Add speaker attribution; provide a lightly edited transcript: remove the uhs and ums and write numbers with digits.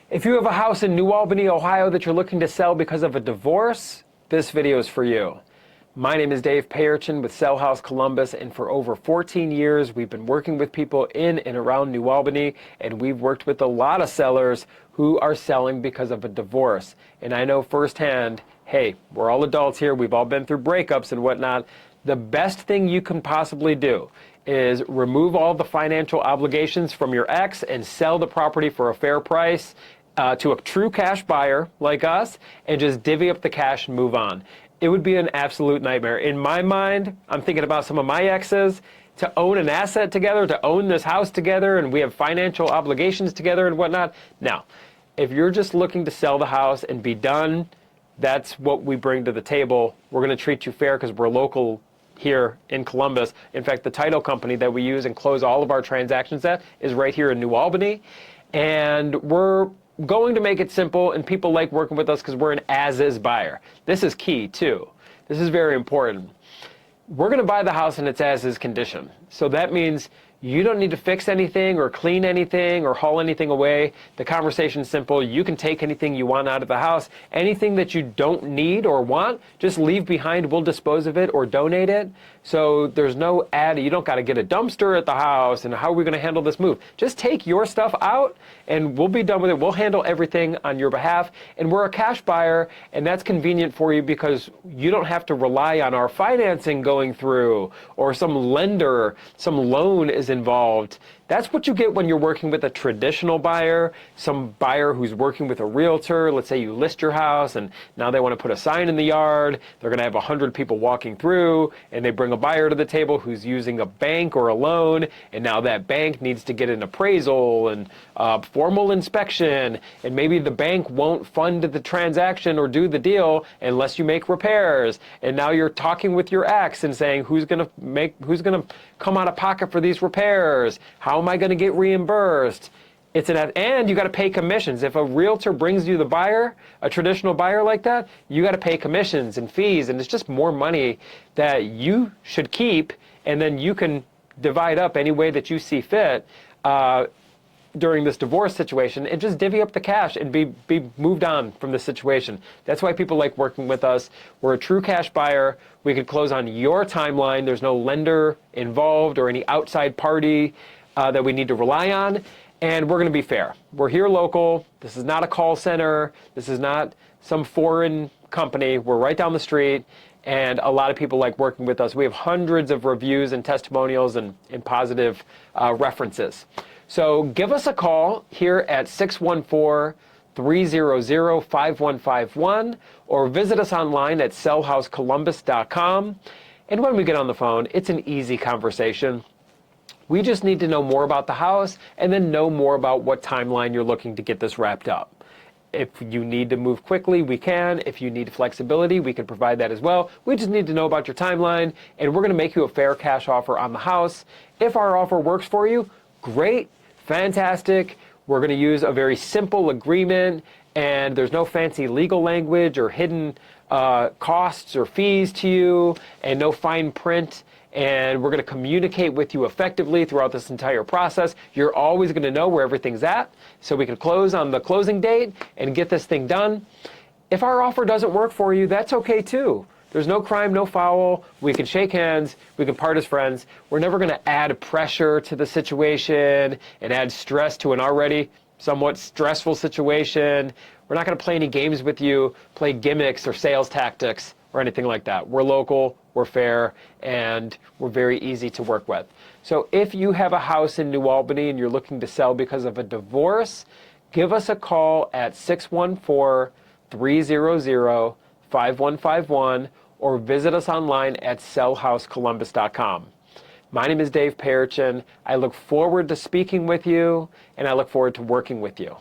Speaker 1: If you have a house in New Albany, Ohio that you're looking to sell because of a divorce, this video is for you. My name is Dave Payerchin with Sell House Columbus, and for over 14 years we've been working with people in and around New Albany, and we've worked with a lot of sellers who are selling because of a divorce. And I know firsthand, hey, we're all adults here, we've all been through breakups and whatnot. The best thing you can possibly do is remove all the financial obligations from your ex and sell the property for a fair price to a true cash buyer like us, and just divvy up the cash and move on. It would be an absolute nightmare. In my mind, I'm thinking about some of my exes, to own an asset together, to own this house together, and we have financial obligations together and whatnot. Now, if you're just looking to sell the house and be done, that's what we bring to the table. We're going to treat you fair because we're local here in Columbus. In fact, the title company that we use and close all of our transactions at is right here in New Albany. And we're going to make it simple, and people like working with us because we're an as-is buyer. This is key too. This is very important. We're going to buy the house in its as-is condition. So that means you don't need to fix anything or clean anything or haul anything away. The conversation's simple. You can take anything you want out of the house. Anything that you don't need or want, just leave behind. We'll dispose of it or donate it. So there's no you don't got to get a dumpster at the house, and how are we going to handle this move? Just take your stuff out and we'll be done with it. We'll handle everything on your behalf. And we're a cash buyer, and that's convenient for you because you don't have to rely on our financing going through or some lender, some loan is involved. That's what you get when you're working with a traditional buyer, some buyer who's working with a realtor. Let's say you list your house and now they want to put a sign in the yard. They're going to have 100 people walking through, and they bring a buyer to the table who's using a bank or a loan, and now that bank needs to get an appraisal and formal inspection, and maybe the bank won't fund the transaction or do the deal unless you make repairs. And now you're talking with your ex and saying, who's going to come out of pocket for these repairs? How am I going to get reimbursed? And you got to pay commissions. If a realtor brings you the buyer, a traditional buyer like that, you got to pay commissions and fees, and it's just more money that you should keep, and then you can divide up any way that you see fit during this divorce situation, and just divvy up the cash and be moved on from the situation. That's why people like working with us. We're a true cash buyer. We could close on your timeline. There's no lender involved or any outside party that we need to rely on, and we're going to be fair. We're here local. This is not a call center. This is not some foreign company. We're right down the street, and a lot of people like working with us. We have hundreds of reviews and testimonials and positive references. So give us a call here at 614-300-5151, or visit us online at sellhousecolumbus.com. And when we get on the phone, it's an easy conversation. We just need to know more about the house and then know more about what timeline you're looking to get this wrapped up. If you need to move quickly, we can. If you need flexibility, we can provide that as well. We just need to know about your timeline, and we're going to make you a fair cash offer on the house. If our offer works for you, great, fantastic. We're going to use a very simple agreement, and there's no fancy legal language or hidden costs or fees to you, and no fine print. And we're going to communicate with you effectively throughout this entire process. You're always going to know where everything's at, so we can close on the closing date and get this thing done. If our offer doesn't work for you, that's okay too. There's no crime, no foul. We can shake hands. We can part as friends. We're never going to add pressure to the situation and add stress to an already somewhat stressful situation. We're not going to play any games with you, play gimmicks or sales tactics or anything like that. We're local, we're fair, and we're very easy to work with. So if you have a house in New Albany and you're looking to sell because of a divorce, give us a call at 614-300-5151, or visit us online at sellhousecolumbus.com. My name is Dave Payerchin. I look forward to speaking with you, and I look forward to working with you.